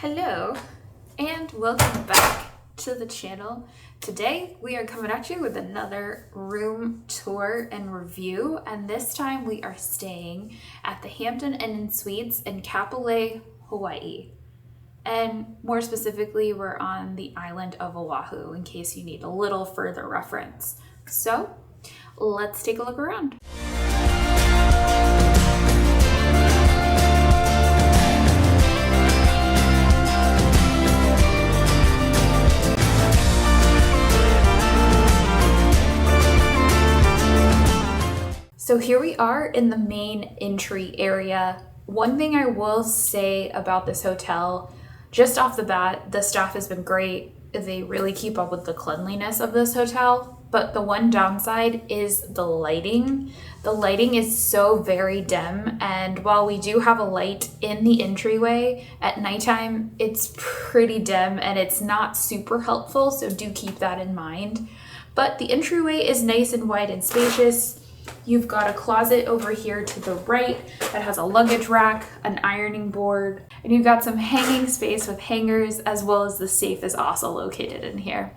Hello and welcome back to the channel. Today we are coming at you with another room tour and review, and this time we are staying at the Hampton Inn Suites in Kapolei, Hawaii. And more specifically, we're on the island of Oahu in case you need a little further reference. So let's take a look around. So here we are in the main entry area. One thing I will say about this hotel, just off the bat, the staff has been great. They really keep up with the cleanliness of this hotel. But the one downside is the lighting. The lighting is so very dim, and while we do have a light in the entryway, at nighttime it's pretty dim and it's not super helpful, so do keep that in mind. But the entryway is nice and wide and spacious. You've got a closet over here to the right that has a luggage rack, an ironing board, and you've got some hanging space with hangers, as well as the safe is also located in here.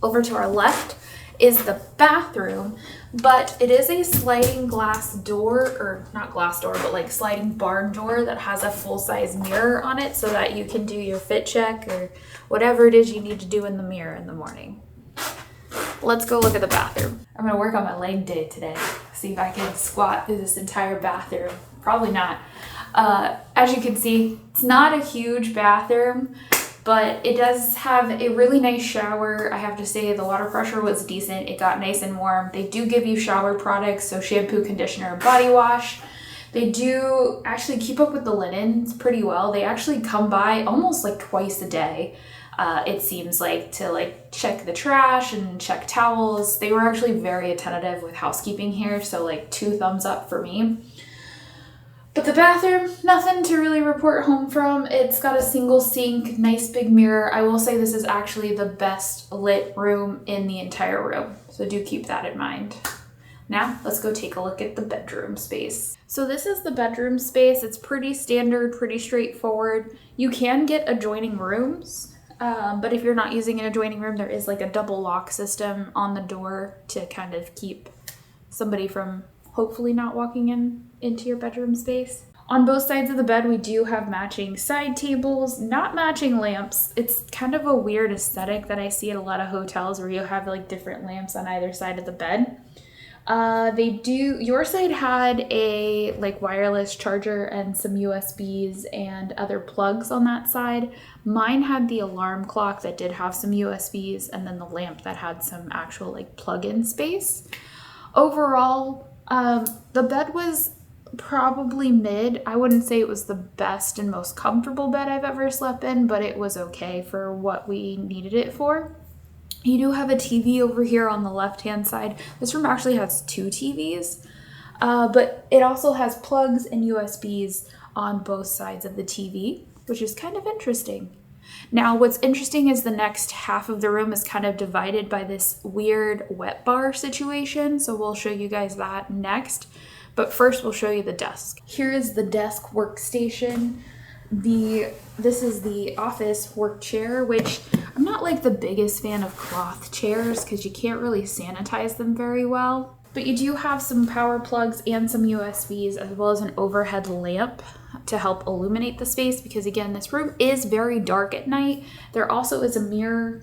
Over to our left is the bathroom, but it is a sliding glass door, or not glass door, but like sliding barn door that has a full-size mirror on it so that you can do your fit check or whatever it is you need to do in the mirror in the morning. Let's go look at the bathroom. I'm gonna work on my leg day today. See if I can squat through this entire bathroom. Probably not. As you can see, it's not a huge bathroom, but it does have a really nice shower. I have to say the water pressure was decent. It got nice and warm. They do give you shower products, so shampoo, conditioner, body wash. They do actually keep up with the linens pretty well. They actually come by almost like twice a day. It seems like, to check the trash and check towels. They were actually very attentive with housekeeping here, so 2 thumbs up for me. But the bathroom, nothing to really report home from. It's got a single sink, nice big mirror. I will say this is actually the best lit room in the entire room, so do keep that in mind. Now, let's go take a look at the bedroom space. So this is the bedroom space. It's pretty standard, pretty straightforward. You can get adjoining rooms. But if you're not using an adjoining room, there is a double lock system on the door to kind of keep somebody from hopefully not walking into your bedroom space. On both sides of the bed, we do have matching side tables, not matching lamps. It's kind of a weird aesthetic that I see at a lot of hotels where you have different lamps on either side of the bed. Your side had a wireless charger and some USBs and other plugs on that side. Mine had the alarm clock that did have some USBs, and then the lamp that had some actual plug-in space. Overall, the bed was probably mid. I wouldn't say it was the best and most comfortable bed I've ever slept in, but it was okay for what we needed it for. You do have a TV over here on the left-hand side. This room actually has 2 TVs, but it also has plugs and USBs on both sides of the TV, which is kind of interesting. Now, what's interesting is the next half of the room is kind of divided by this weird wet bar situation, so we'll show you guys that next. But first, we'll show you the desk. Here is the desk workstation. This is the office work chair, which I'm not the biggest fan of cloth chairs because you can't really sanitize them very well. But you do have some power plugs and some USBs, as well as an overhead lamp to help illuminate the space, because again, this room is very dark at night. There also is a mirror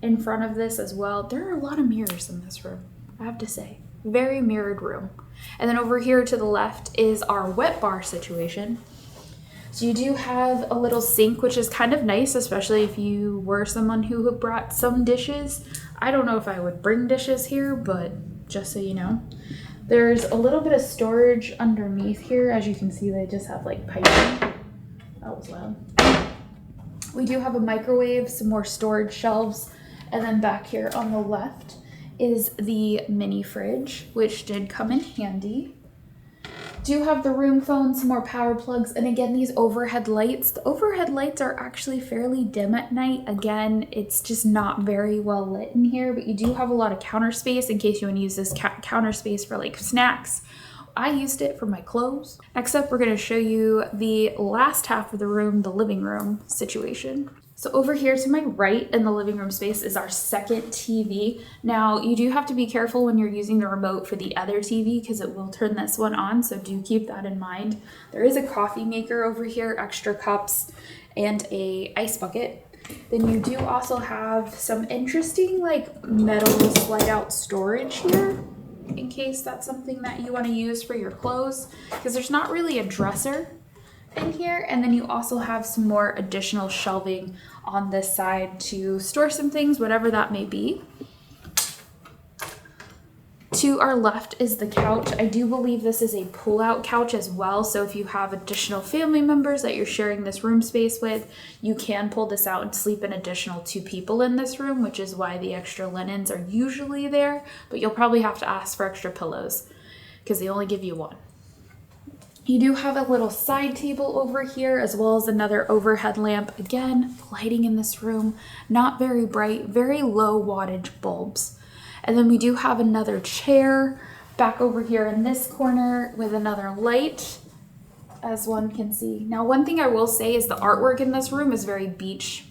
in front of this as well. There are a lot of mirrors in this room, I have to say. Very mirrored room. And then over here to the left is our wet bar situation. So you do have a little sink, which is kind of nice, especially if you were someone who brought some dishes. I don't know if I would bring dishes here, but just so you know. There's a little bit of storage underneath here. As you can see, they just have piping. That was loud. We do have a microwave, some more storage shelves, and then back here on the left is the mini fridge, which did come in handy. Do have the room phone, some more power plugs, and again, these overhead lights. The overhead lights are actually fairly dim at night. Again, it's just not very well lit in here, but you do have a lot of counter space in case you want to use this counter space for snacks I used it for my clothes. Next up, we're gonna show you the last half of the room, the living room situation. So over here to my right in the living room space is our second TV. Now you do have to be careful when you're using the remote for the other TV because it will turn this one on, so do keep that in mind. There is a coffee maker over here, extra cups, and a ice bucket. Then you do also have some interesting like metal slide out storage here in case that's something that you want to use for your clothes, because there's not really a dresser in here. And then you also have some more additional shelving on this side to store some things, whatever that may be. To our left is the couch. I do believe this is a pull-out couch as well, so if you have additional family members that you're sharing this room space with, you can pull this out and sleep an additional 2 people in this room, which is why the extra linens are usually there, but you'll probably have to ask for extra pillows because they only give you 1. You do have a little side table over here as well as another overhead lamp. Again, lighting in this room, not very bright, very low wattage bulbs. And then we do have another chair back over here in this corner with another light, as one can see. Now, one thing I will say is the artwork in this room is very beach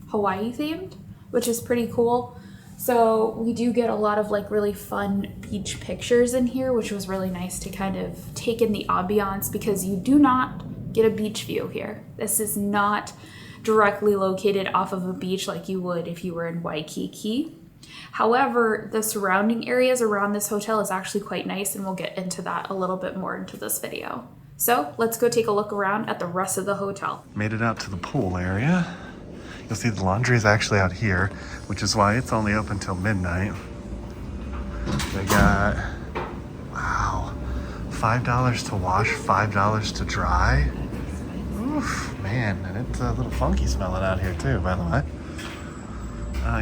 Hawaii themed, which is pretty cool. So we do get a lot of like really fun beach pictures in here, which was really nice to kind of take in the ambiance because you do not get a beach view here. This is not directly located off of a beach like you would if you were in Waikiki. However, the surrounding areas around this hotel is actually quite nice, and we'll get into that a little bit more into this video. So let's go take a look around at the rest of the hotel. Made it out to the pool area. You'll see the laundry is actually out here, which is why it's only open till midnight. They got, wow, $5 to wash, $5 to dry. Oof, man, and it's a little funky smelling out here too, by the way.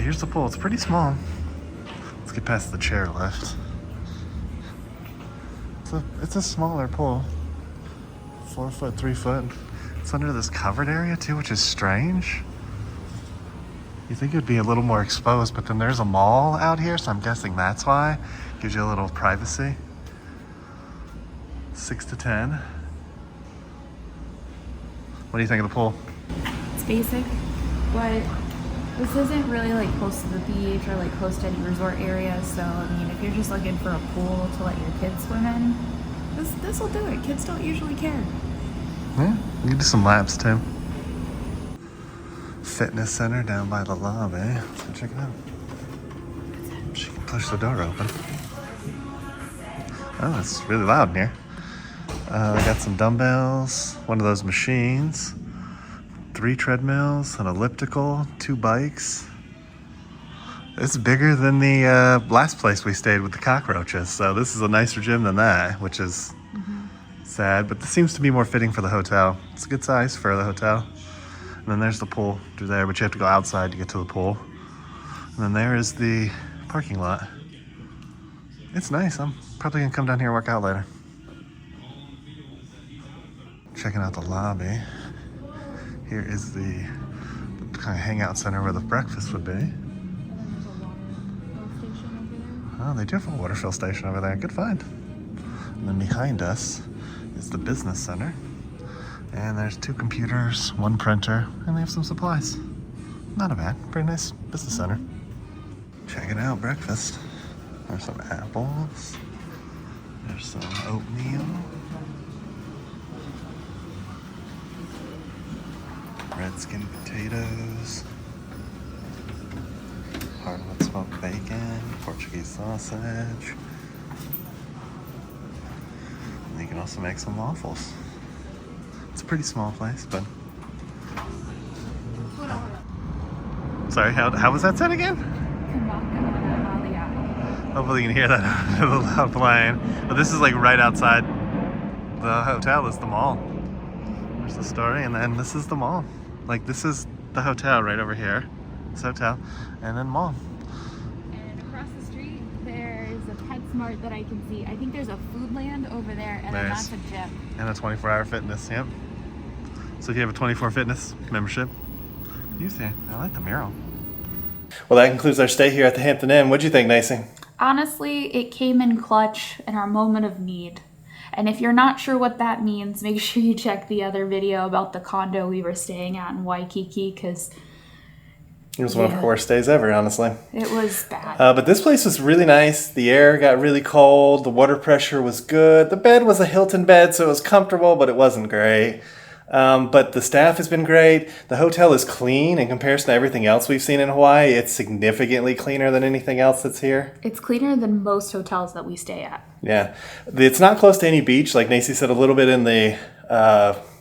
Here's the pool. It's pretty small. Let's get past the chair lift. It's a smaller pool. 4 foot, 3 foot. It's under this covered area too, which is strange. You think it would be a little more exposed, but then there's a mall out here, so I'm guessing that's why. Gives you a little privacy. 6 to 10. What do you think of the pool? It's basic, but this isn't really like close to the beach or like close to any resort areas. So I mean, if you're just looking for a pool to let your kids swim in, this will do it. Kids don't usually care. Yeah, you can do some laps too. Fitness center down by the lobby. Let's go check it out. She can push the door open. Oh, it's really loud in here. I got some dumbbells, one of those machines, 3 treadmills, an elliptical, 2 bikes. It's bigger than the last place we stayed with the cockroaches, so this is a nicer gym than that, which is sad, but this seems to be more fitting for the hotel. It's a good size for the hotel. And then there's the pool through there, but you have to go outside to get to the pool. And then there is the parking lot. It's nice. I'm probably gonna come down here and work out later. Checking out the lobby. Here is the kind of hangout center where the breakfast would be. Oh, they do have a water fill station over there. Good find. And then behind us is the business center. And there's 2 computers, 1 printer, and they have some supplies. Not a bad, pretty nice business center. Check it out, breakfast. There's some apples. There's some oatmeal. Red skin potatoes. Hardwood smoked bacon, Portuguese sausage. And you can also make some waffles. It's a pretty small place, but... Sorry, how was that said again? Ka Makana Ali. Hopefully you can hear that a little loud playing. But this is like right outside the hotel is the mall. There's the story, and then this is the mall. Like this is the hotel right over here. This hotel, and then mall. And across the street, there's a PetSmart that I can see. I think there's a Foodland over there, and then that's a gym. And a 24-hour fitness, yep. So if you have a 24 fitness membership, use it. I like the mural. Well, that concludes our stay here at the Hampton Inn. What'd you think, Nacy? Honestly, it came in clutch in our moment of need. And if you're not sure what that means, make sure you check the other video about the condo we were staying at in Waikiki, because it was one of our worst days ever, honestly. It was bad. But this place was really nice. The air got really cold. The water pressure was good. The bed was a Hilton bed, so it was comfortable, but it wasn't great. But the staff has been great. The hotel is clean in comparison to everything else we've seen in Hawaii. It's significantly cleaner than anything else that's here. It's cleaner than most hotels that we stay at. Yeah. It's not close to any beach, like Nacy said a little bit in the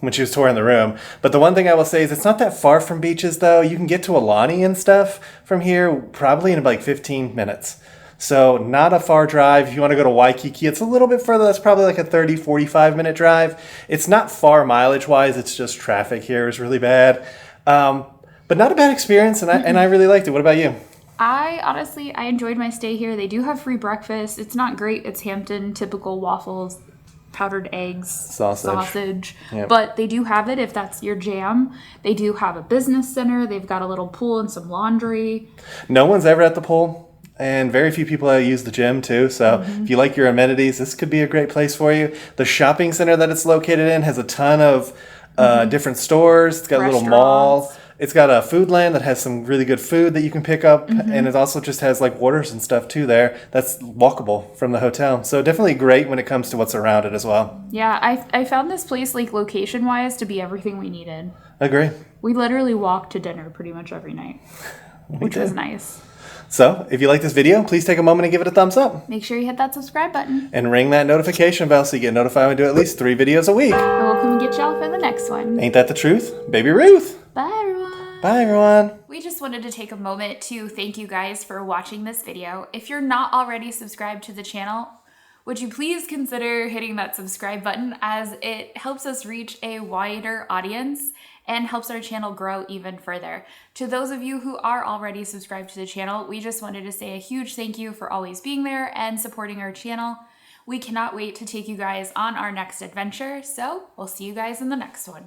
when she was touring the room. But the one thing I will say is it's not that far from beaches, though. You can get to Alani and stuff from here probably in like 15 minutes. So not a far drive. If you want to go to Waikiki, it's a little bit further. That's probably like a 30, 45-minute drive. It's not far mileage-wise. It's just traffic here is really bad. But not a bad experience, and I really liked it. What about you? I enjoyed my stay here. They do have free breakfast. It's not great. It's Hampton, typical waffles, powdered eggs, sausage. Yep. But they do have it if that's your jam. They do have a business center. They've got a little pool and some laundry. No one's ever at the pool. And very few people use the gym, too. So if you like your amenities, this could be a great place for you. The shopping center that it's located in has a ton of different stores. It's got a little mall. It's got a food land that has some really good food that you can pick up. And it also just has like waters and stuff, too, there. That's walkable from the hotel. So definitely great when it comes to what's around it as well. Yeah, I found this place, like, location-wise, to be everything we needed. Agree. We literally walked to dinner pretty much every night, which was nice. So, if you like this video, please take a moment and give it a thumbs up. Make sure you hit that subscribe button. And ring that notification bell so you get notified when we do at least 3 videos a week. And we'll come and get y'all for the next one. Ain't that the truth? Baby Ruth. Bye, everyone. Bye, everyone. We just wanted to take a moment to thank you guys for watching this video. If you're not already subscribed to the channel, would you please consider hitting that subscribe button, as it helps us reach a wider audience and helps our channel grow even further. To those of you who are already subscribed to the channel, we just wanted to say a huge thank you for always being there and supporting our channel. We cannot wait to take you guys on our next adventure, so we'll see you guys in the next one.